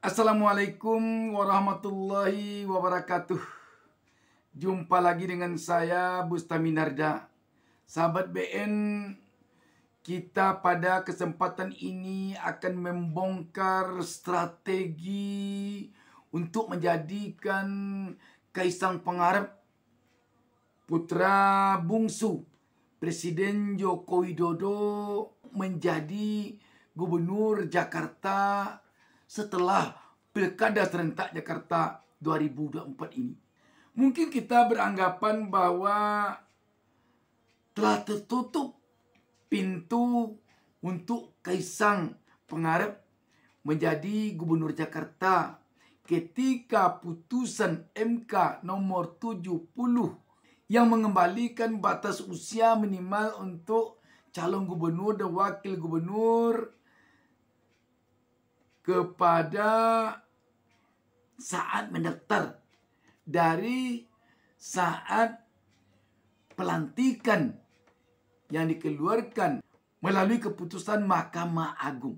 Assalamualaikum warahmatullahi wabarakatuh. Jumpa lagi dengan saya Bustami Narda. Sahabat BN, kita pada kesempatan ini akan membongkar strategi untuk menjadikan Kaisang Pangarep, putra bungsu Presiden Joko Widodo, menjadi Gubernur Jakarta setelah Pilkada Serentak Jakarta 2024 ini. Mungkin kita beranggapan bahwa telah tertutup pintu untuk Kaisang Pangarep menjadi Gubernur Jakarta ketika putusan MK nomor 70 yang mengembalikan batas usia minimal untuk calon gubernur dan wakil gubernur kepada saat mendaftar dari saat pelantikan yang dikeluarkan melalui keputusan Mahkamah Agung.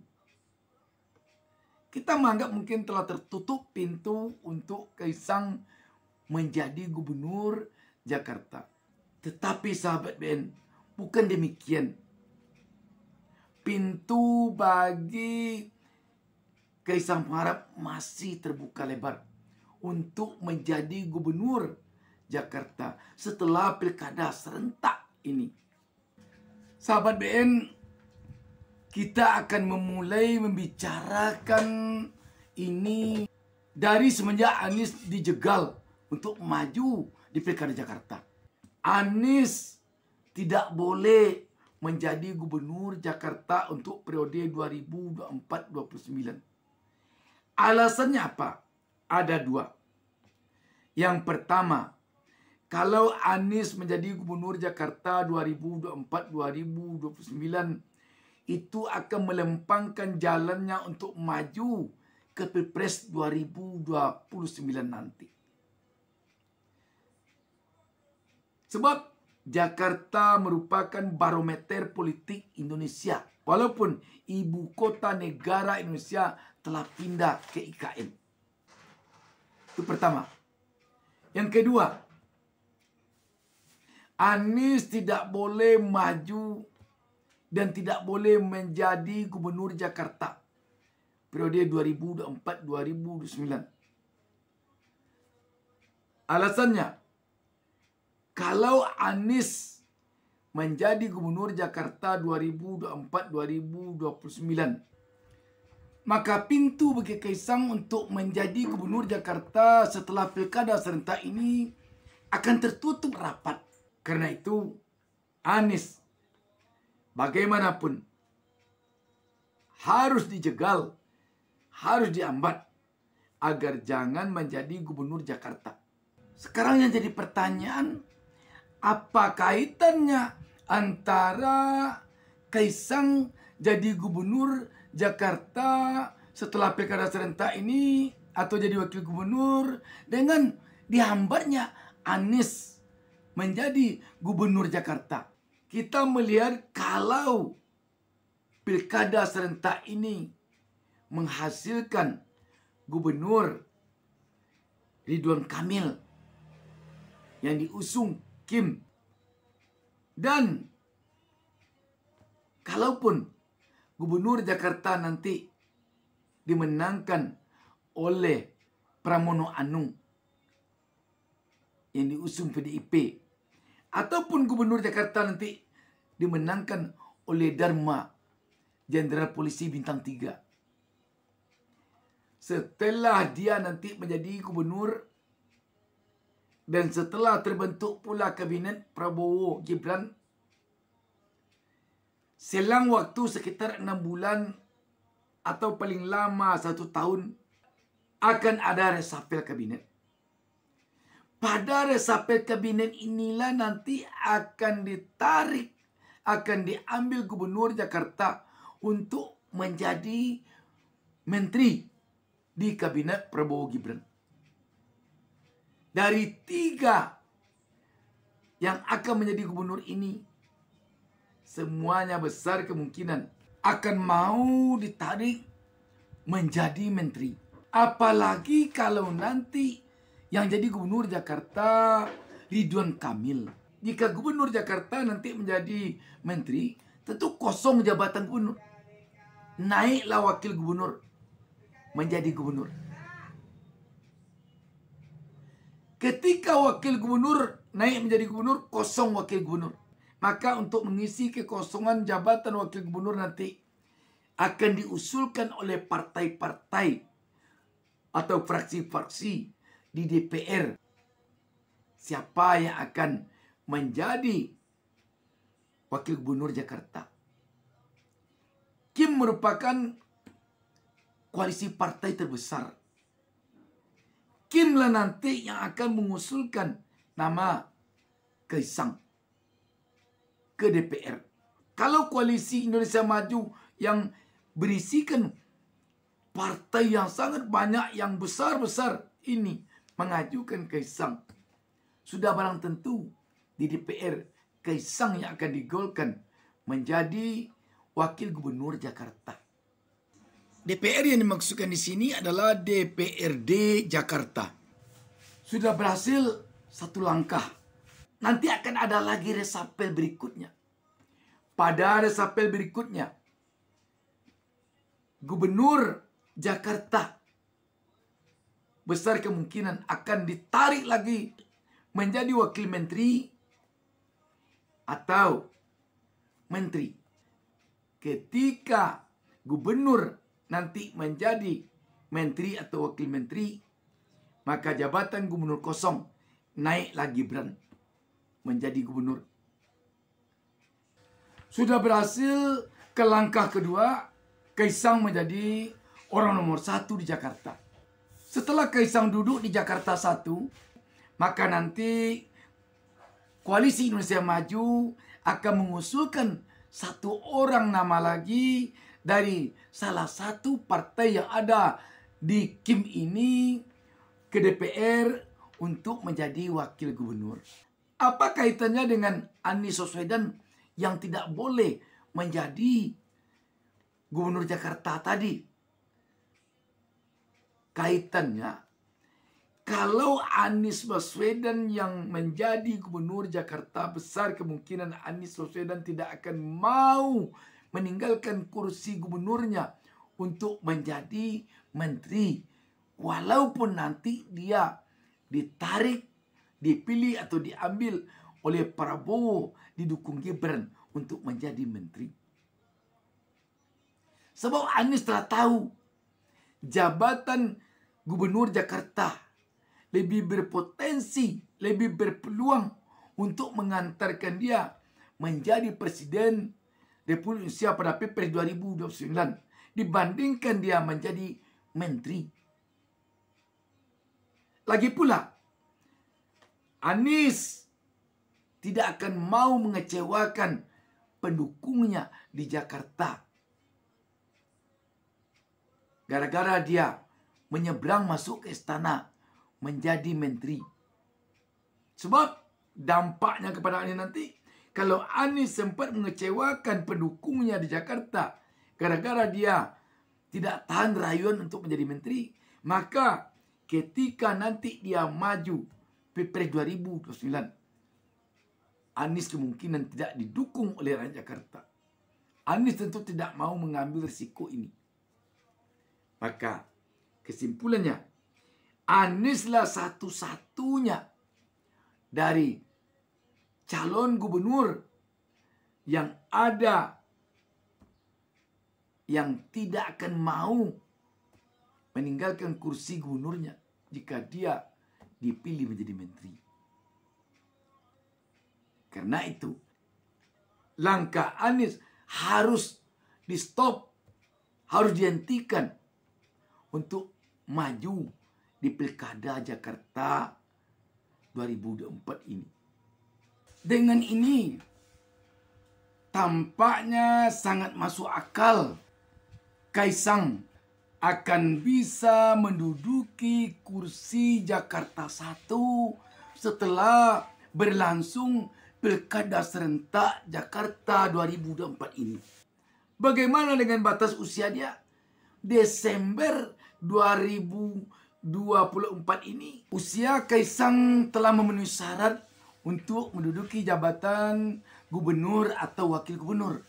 Kita menganggap mungkin telah tertutup pintu untuk Kaisang menjadi Gubernur Jakarta. Tetapi sahabat BN, bukan demikian. Pintu bagi Kaisang Pangarep masih terbuka lebar untuk menjadi Gubernur Jakarta setelah Pilkada Serentak ini. Sahabat BN, kita akan memulai membicarakan ini dari semenjak Anies dijegal untuk maju di Pilkada Jakarta. Anies tidak boleh menjadi Gubernur Jakarta untuk periode 2024-2029. Alasannya apa? Ada dua. Yang pertama, kalau Anies menjadi Gubernur Jakarta 2024-2029, itu akan melempangkan jalannya untuk maju ke Pilpres 2029 nanti. Sebab Jakarta merupakan barometer politik Indonesia. Walaupun ibu kota negara Indonesia telah pindah ke IKN. Itu pertama. Yang kedua, Anies tidak boleh maju dan tidak boleh menjadi Gubernur Jakarta periode 2024-2029. Alasannya, kalau Anies menjadi Gubernur Jakarta 2024-2029, maka pintu bagi Kaisang untuk menjadi Gubernur Jakarta setelah Pilkada Serentak ini akan tertutup rapat. Karena itu, Anies bagaimanapun harus dijegal, harus diambat agar jangan menjadi Gubernur Jakarta. Sekarang yang jadi pertanyaan, apa kaitannya antara Kaisang jadi Gubernur Jakarta setelah Pilkada Serentak ini atau jadi Wakil Gubernur dengan dihambatnya Anies menjadi Gubernur Jakarta? Kita melihat kalau Pilkada Serentak ini menghasilkan Gubernur Ridwan Kamil yang diusung Kim, dan kalaupun Gubernur Jakarta nanti dimenangkan oleh Pramono Anung yang diusung PDIP, ataupun Gubernur Jakarta nanti dimenangkan oleh Dharma, Jenderal Polisi Bintang 3. Setelah dia nanti menjadi gubernur dan setelah terbentuk pula kabinet Prabowo Gibran, selang waktu sekitar 6 bulan atau paling lama 1 tahun akan ada resapel kabinet. Pada resapel kabinet inilah nanti akan ditarik, akan diambil Gubernur Jakarta untuk menjadi menteri di kabinet Prabowo Gibran. Dari 3 yang akan menjadi gubernur ini, semuanya besar kemungkinan akan mau ditarik menjadi menteri. Apalagi kalau nanti yang jadi gubernur Jakarta Ridwan Kamil. Jika gubernur Jakarta nanti menjadi menteri, tentu kosong jabatan gubernur. Naiklah wakil gubernur menjadi gubernur. Ketika wakil gubernur naik menjadi gubernur, kosong wakil gubernur. Maka untuk mengisi kekosongan jabatan wakil gubernur nanti akan diusulkan oleh partai-partai atau fraksi-fraksi di DPR. Siapa yang akan menjadi wakil gubernur Jakarta? Kim merupakan koalisi partai terbesar. Kim lah nanti yang akan mengusulkan nama Kaisang ke DPR. Kalau koalisi Indonesia Maju yang berisikan partai yang sangat banyak, yang besar-besar ini mengajukan Kaisang, sudah barang tentu di DPR Kaisang yang akan digolkan menjadi wakil gubernur Jakarta. DPR yang dimaksudkan di sini adalah DPRD Jakarta. Sudah berhasil satu langkah. Nanti akan ada lagi resapel berikutnya. Pada resapel berikutnya, gubernur Jakarta besar kemungkinan akan ditarik lagi menjadi wakil menteri atau menteri. Ketika gubernur nanti menjadi menteri atau wakil menteri, maka jabatan gubernur kosong, naiklah Gibran menjadi gubernur. Sudah berhasil ke langkah kedua, Kaisang menjadi orang nomor 1 di Jakarta. Setelah Kaisang duduk di Jakarta 1, maka nanti koalisi Indonesia Maju akan mengusulkan satu orang nama lagi dari salah satu partai yang ada di Kim ini ke DPR untuk menjadi wakil gubernur. Apa kaitannya dengan Anies Baswedan yang tidak boleh menjadi gubernur Jakarta tadi? Kaitannya, kalau Anies Baswedan yang menjadi gubernur Jakarta, besar kemungkinan Anies Baswedan tidak akan mau meninggalkan kursi gubernurnya untuk menjadi menteri. Walaupun nanti dia ditarik, dipilih atau diambil oleh Prabowo, didukung Gibran untuk menjadi menteri. Sebab Anies telah tahu jabatan gubernur Jakarta lebih berpotensi, lebih berpeluang untuk mengantarkan dia menjadi presiden Republik Indonesia pada Pilpres 2029 dibandingkan dia menjadi menteri. Lagi pula, Anies tidak akan mau mengecewakan pendukungnya di Jakarta. Gara-gara dia menyeberang masuk ke istana menjadi menteri. Sebab dampaknya kepada Anies nanti, kalau Anies sempat mengecewakan pendukungnya di Jakarta gara-gara dia tidak tahan rayuan untuk menjadi menteri, maka ketika nanti dia maju Pilpres 2029, Anies kemungkinan tidak didukung oleh rakyat Jakarta. Anies tentu tidak mau mengambil risiko ini. Maka kesimpulannya, Anieslah satu-satunya dari calon gubernur yang ada yang tidak akan mau meninggalkan kursi gubernurnya jika dia dipilih menjadi menteri. Karena itu, langkah Anies harus di stop, harus dihentikan untuk maju di Pilkada Jakarta 2024 ini. Dengan ini, tampaknya sangat masuk akal Kaisang akan bisa menduduki kursi Jakarta 1 setelah berlangsung Pilkada serentak Jakarta 2024 ini. Bagaimana dengan batas usia dia? Desember 2024 ini, usia Kaisang telah memenuhi syarat untuk menduduki jabatan gubernur atau wakil gubernur.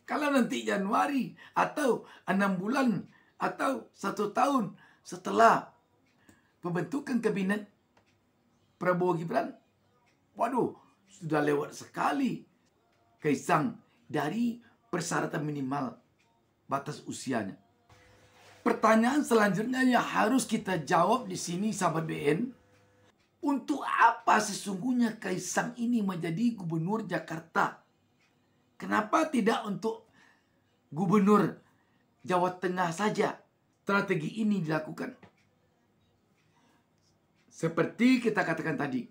Kalau nanti Januari atau 6 bulan atau 1 tahun setelah pembentukan kabinet Prabowo Gibran, waduh, sudah lewat sekali Kaisang dari persyaratan minimal batas usianya. Pertanyaan selanjutnya yang harus kita jawab di sini, sahabat BN, untuk apa sesungguhnya Kaisang ini menjadi gubernur Jakarta? Kenapa tidak untuk gubernur Jawa Tengah saja strategi ini dilakukan? Seperti kita katakan tadi,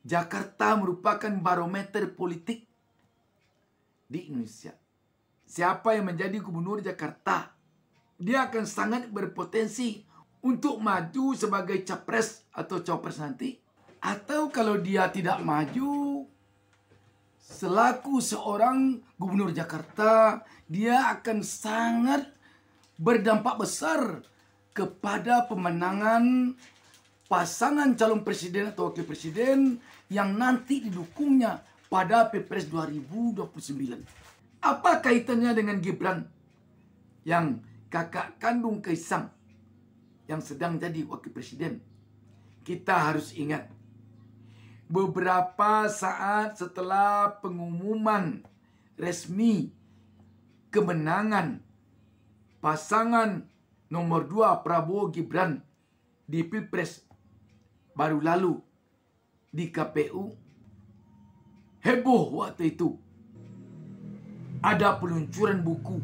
Jakarta merupakan barometer politik di Indonesia. Siapa yang menjadi gubernur Jakarta, dia akan sangat berpotensi untuk maju sebagai capres atau cawapres nanti. Atau kalau dia tidak maju selaku seorang gubernur Jakarta, dia akan sangat berdampak besar kepada pemenangan pasangan calon presiden atau wakil presiden yang nanti didukungnya pada Pilpres 2029. Apa kaitannya dengan Gibran yang kakak kandung Kaisang yang sedang jadi wakil presiden? Kita harus ingat, beberapa saat setelah pengumuman resmi kemenangan pasangan nomor 2 Prabowo Gibran di Pilpres baru lalu di KPU, heboh waktu itu. Ada peluncuran buku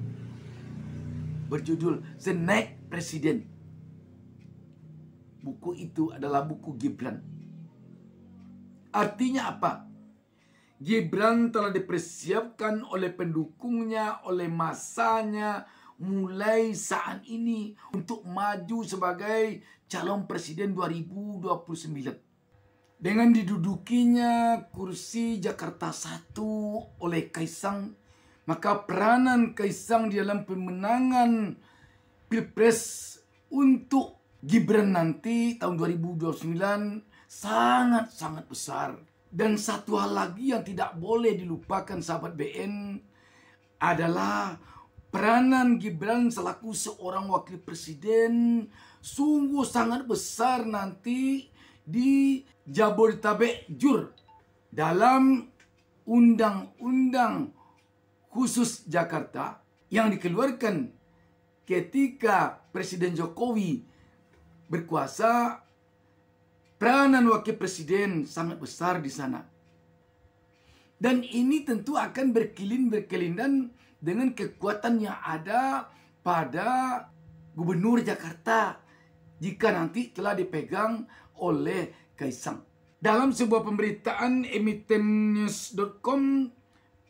berjudul Snack Presiden. Buku itu adalah buku Gibran. Artinya apa? Gibran telah dipersiapkan oleh pendukungnya, oleh masanya, mulai saat ini untuk maju sebagai calon presiden 2029. Dengan didudukinya kursi Jakarta 1 oleh Kaisang, maka peranan Kaisang di dalam pemenangan Pilpres untuk Gibran nanti tahun 2029 sangat-sangat besar. Dan satu hal lagi yang tidak boleh dilupakan, sahabat BN, adalah peranan Gibran selaku seorang wakil presiden sungguh sangat besar nanti di Jabodetabek Jur dalam undang-undang khusus Jakarta yang dikeluarkan ketika Presiden Jokowi berkuasa. Peranan wakil presiden sangat besar di sana. Dan ini tentu akan berkelindan dengan kekuatan yang ada pada gubernur Jakarta jika nanti telah dipegang oleh Kaisang. Dalam sebuah pemberitaan emitennews.com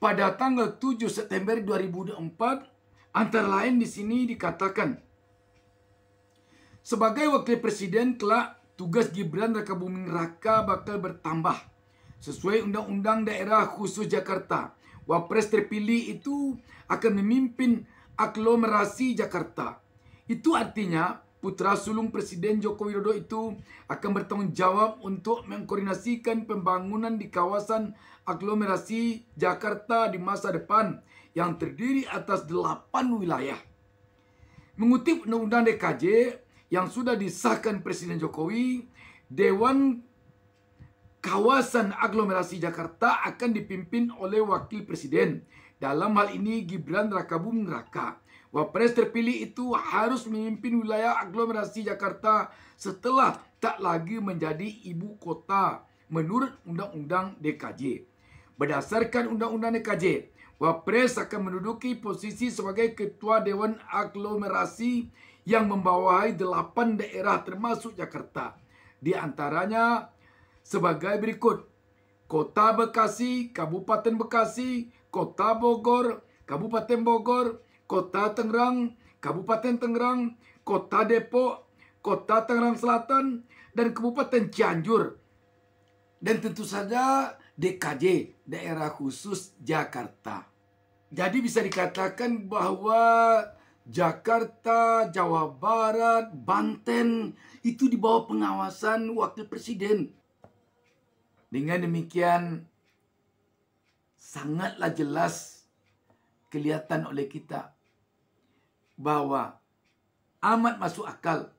pada tanggal 7 September 2024, antara lain di sini dikatakan, sebagai wakil presiden kelak tugas Gibran Rakabuming Raka bakal bertambah. Sesuai Undang-Undang Daerah Khusus Jakarta, Wapres terpilih itu akan memimpin aglomerasi Jakarta. Itu artinya putra sulung Presiden Joko Widodo itu akan bertanggung jawab untuk mengkoordinasikan pembangunan di kawasan aglomerasi Jakarta di masa depan yang terdiri atas 8 wilayah. Mengutip Undang-Undang DKJ yang sudah disahkan Presiden Jokowi, Dewan Kawasan Aglomerasi Jakarta akan dipimpin oleh Wakil Presiden. Dalam hal ini Gibran Rakabuming Raka. Wapres terpilih itu harus memimpin wilayah aglomerasi Jakarta setelah tak lagi menjadi ibu kota menurut Undang-Undang DKJ. Berdasarkan Undang-Undang DKJ, Wapres akan menduduki posisi sebagai Ketua Dewan Aglomerasi yang membawahi 8 daerah termasuk Jakarta. Di antaranya sebagai berikut: Kota Bekasi, Kabupaten Bekasi, Kota Bogor, Kabupaten Bogor, Kota Tangerang, Kabupaten Tangerang, Kota Depok, Kota Tangerang Selatan, dan Kabupaten Cianjur. Dan tentu saja DKJ, Daerah Khusus Jakarta. Jadi bisa dikatakan bahwa Jakarta, Jawa Barat, Banten itu di bawah pengawasan wakil presiden. Dengan demikian sangatlah jelas kelihatan oleh kita bahwa amat masuk akal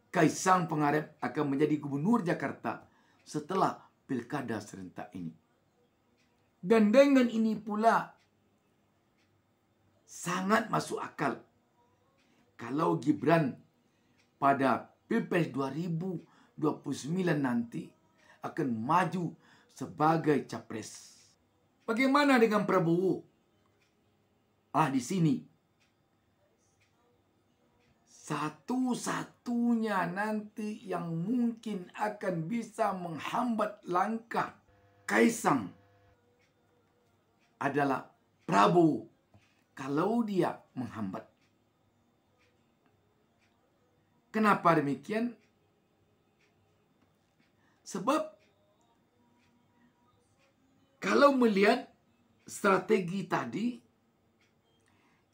Kaisang Pangarep akan menjadi gubernur Jakarta setelah pilkada serentak ini. Dan dengan ini pula sangat masuk akal kalau Gibran pada Pilpres 2029 nanti akan maju sebagai capres. Bagaimana dengan Prabowo? Di sini satu-satunya nanti yang mungkin akan bisa menghambat langkah Kaisang adalah Prabowo kalau dia menghambat. Kenapa demikian? Sebab kalau melihat strategi tadi,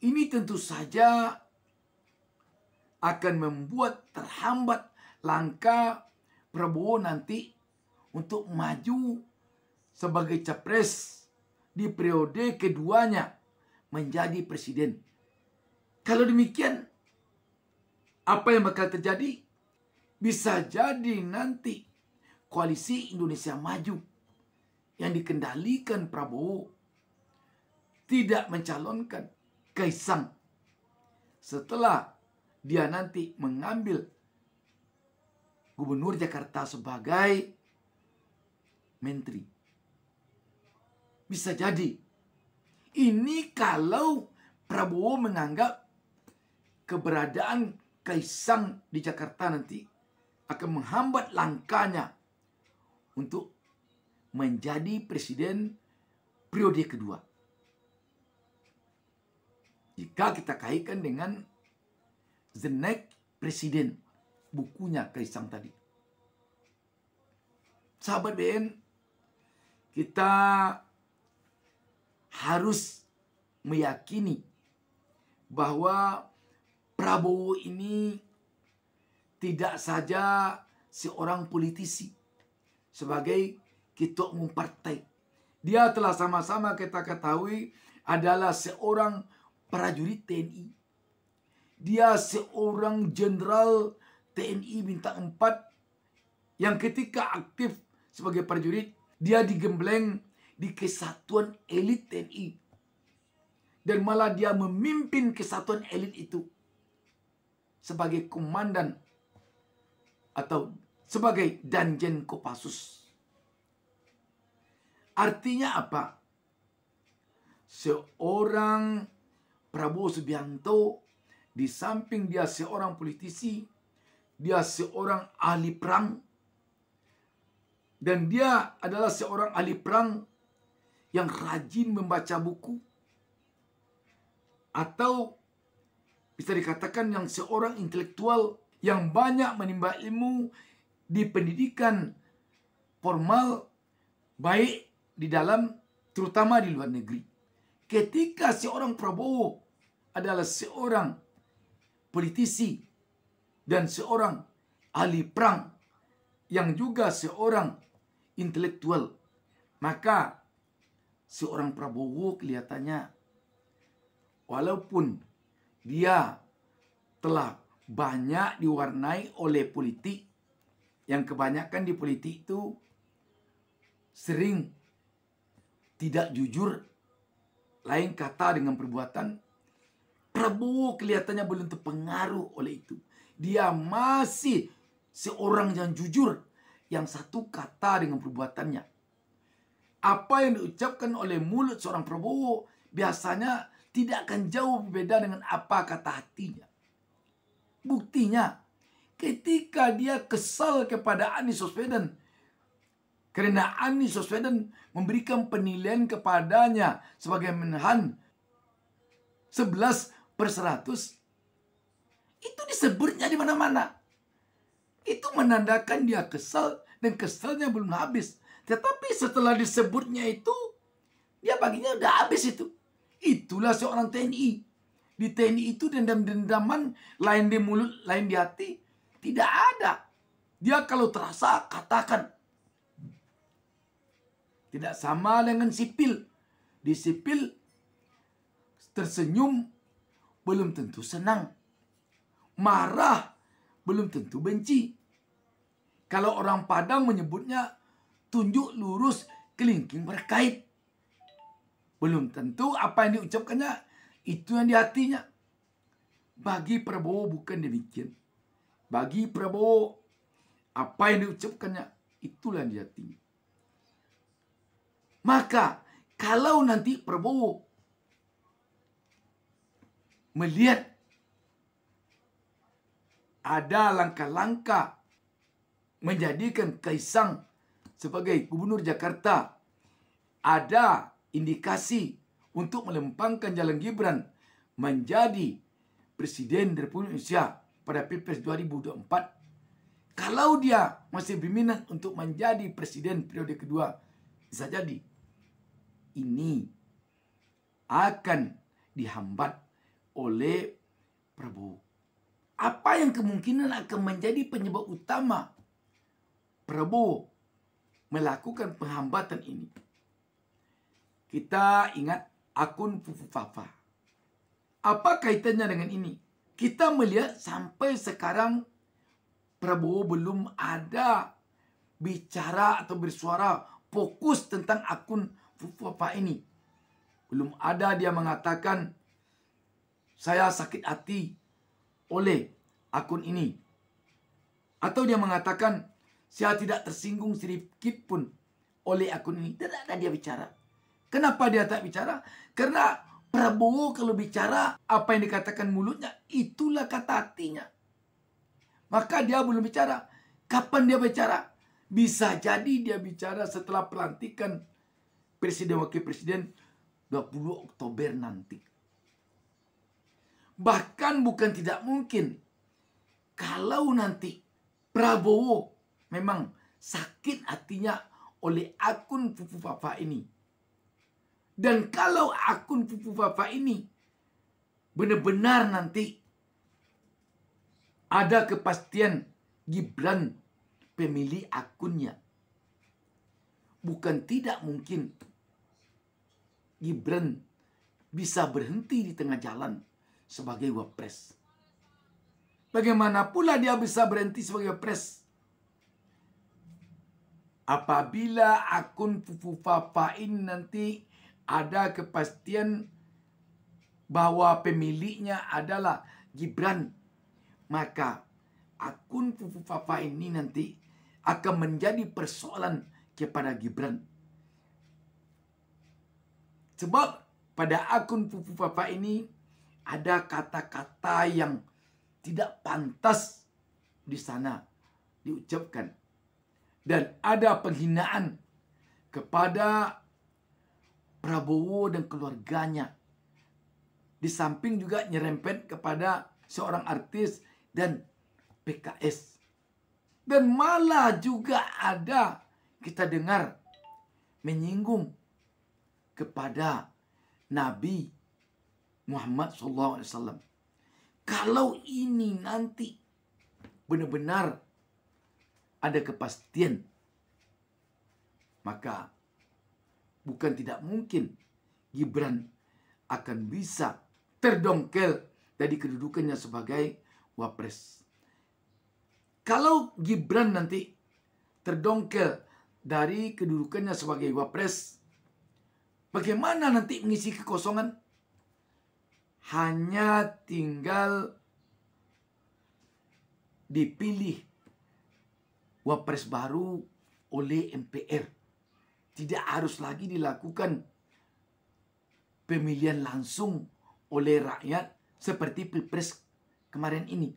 ini tentu saja akan membuat terhambat langkah Prabowo nanti untuk maju sebagai capres di periode keduanya menjadi presiden. Kalau demikian, apa yang bakal terjadi? Bisa jadi nanti koalisi Indonesia Maju yang dikendalikan Prabowo tidak mencalonkan Kaisang setelah dia nanti mengambil gubernur Jakarta sebagai menteri. Bisa jadi. Ini kalau Prabowo menganggap keberadaan Kaisang di Jakarta nanti akan menghambat langkahnya untuk menjadi presiden periode kedua. Jika kita kaitkan dengan The Next President, bukunya Kaisang tadi. Sahabat BN, kita harus meyakini bahwa Prabowo ini tidak saja seorang politisi sebagai ketua umum partai. Dia telah sama-sama kita ketahui adalah seorang prajurit TNI. Dia seorang jenderal TNI bintang 4 yang ketika aktif sebagai prajurit, dia digembleng di kesatuan elit TNI. Dan malah dia memimpin kesatuan elit itu sebagai komandan atau sebagai Danjen Kopassus. Artinya apa? Seorang Prabowo Subianto, di samping dia seorang politisi, dia seorang ahli perang, dan dia adalah seorang ahli perang yang rajin membaca buku, atau bisa dikatakan yang seorang intelektual yang banyak menimba ilmu di pendidikan formal, baik di dalam terutama di luar negeri. Ketika seorang Prabowo adalah seorang politisi dan seorang ahli perang yang juga seorang intelektual, maka seorang Prabowo kelihatannya walaupun dia telah banyak diwarnai oleh politik, yang kebanyakan di politik itu sering tidak jujur, lain kata dengan perbuatan, Prabowo kelihatannya belum terpengaruh oleh itu. Dia masih seorang yang jujur, yang satu kata dengan perbuatannya. Apa yang diucapkan oleh mulut seorang Prabowo biasanya tidak akan jauh berbeda dengan apa kata hatinya. Buktinya, ketika dia kesal kepada Anies Baswedan, karena Anies Baswedan memberikan penilaian kepadanya sebagai Menhan 11/100, itu disebutnya di mana-mana. Itu menandakan dia kesal, dan kesalnya belum habis. Tetapi setelah disebutnya itu, dia baginya udah habis itu. Itulah seorang TNI. Di TNI itu dendam-dendaman, lain di mulut, lain di hati, tidak ada. Dia kalau terasa katakan. Tidak sama dengan sipil. Di sipil tersenyum belum tentu senang. Marah belum tentu benci. Kalau orang Padang menyebutnya tunjuk lurus kelingking berkait. Belum tentu apa yang diucapkannya itu yang di hatinya. Bagi Prabowo bukan demikian. Bagi Prabowo apa yang diucapkannya itulah yang di hatinya. Maka kalau nanti Prabowo melihat ada langkah-langkah menjadikan Kaisang sebagai gubernur Jakarta, ada indikasi untuk melempangkan jalan Gibran menjadi Presiden Republik Indonesia pada Pilpres 2024. Kalau dia masih berminat untuk menjadi Presiden periode kedua, bisa jadi ini akan dihambat oleh Prabowo. Apa yang kemungkinan akan menjadi penyebab utama Prabowo melakukan penghambatan ini? Kita ingat akun Fufu Fafa. Apa kaitannya dengan ini? Kita melihat sampai sekarang Prabowo belum ada bicara atau bersuara fokus tentang akun Fufu Fafa ini. Belum ada dia mengatakan saya sakit hati oleh akun ini. Atau dia mengatakan saya tidak tersinggung sedikit pun oleh akun ini. Tidak ada dia bicara. Kenapa dia tak bicara? Karena Prabowo kalau bicara apa yang dikatakan mulutnya itulah kata hatinya. Maka dia belum bicara. Kapan dia bicara? Bisa jadi dia bicara setelah pelantikan Presiden Wakil Presiden 20 Oktober nanti. Bahkan bukan tidak mungkin kalau nanti Prabowo memang sakit hatinya oleh akun Fufu Fafa ini. Dan kalau akun Fufu Fafa ini benar-benar nanti ada kepastian Gibran pemilik akunnya, bukan tidak mungkin Gibran bisa berhenti di tengah jalan sebagai wapres. Bagaimana pula dia bisa berhenti sebagai wapres? Apabila akun Fufu Fafa ini nanti ada kepastian bahwa pemiliknya adalah Gibran, maka akun Fufu Fafa ini nanti akan menjadi persoalan kepada Gibran. Sebab pada akun Fufu Fafa ini ada kata-kata yang tidak pantas di sana diucapkan. Dan ada penghinaan kepada Prabowo dan keluarganya. Di samping juga nyerempet kepada seorang artis dan PKS. Dan malah juga ada kita dengar menyinggung kepada Nabi Muhammad SAW. Kalau ini nanti benar-benar ada kepastian, maka bukan tidak mungkin Gibran akan bisa terdongkel dari kedudukannya sebagai wapres. Kalau Gibran nanti terdongkel dari kedudukannya sebagai wapres, bagaimana nanti mengisi kekosongan? Hanya tinggal dipilih wapres baru oleh MPR. Tidak harus lagi dilakukan pemilihan langsung oleh rakyat seperti Pilpres kemarin ini.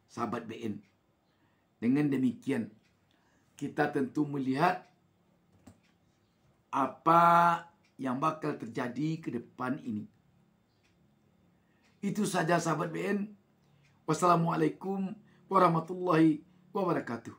Sahabat BN, dengan demikian kita tentu melihat apa yang bakal terjadi ke depan ini. Itu saja sahabat BN. Wassalamualaikum warahmatullahi wabarakatuh.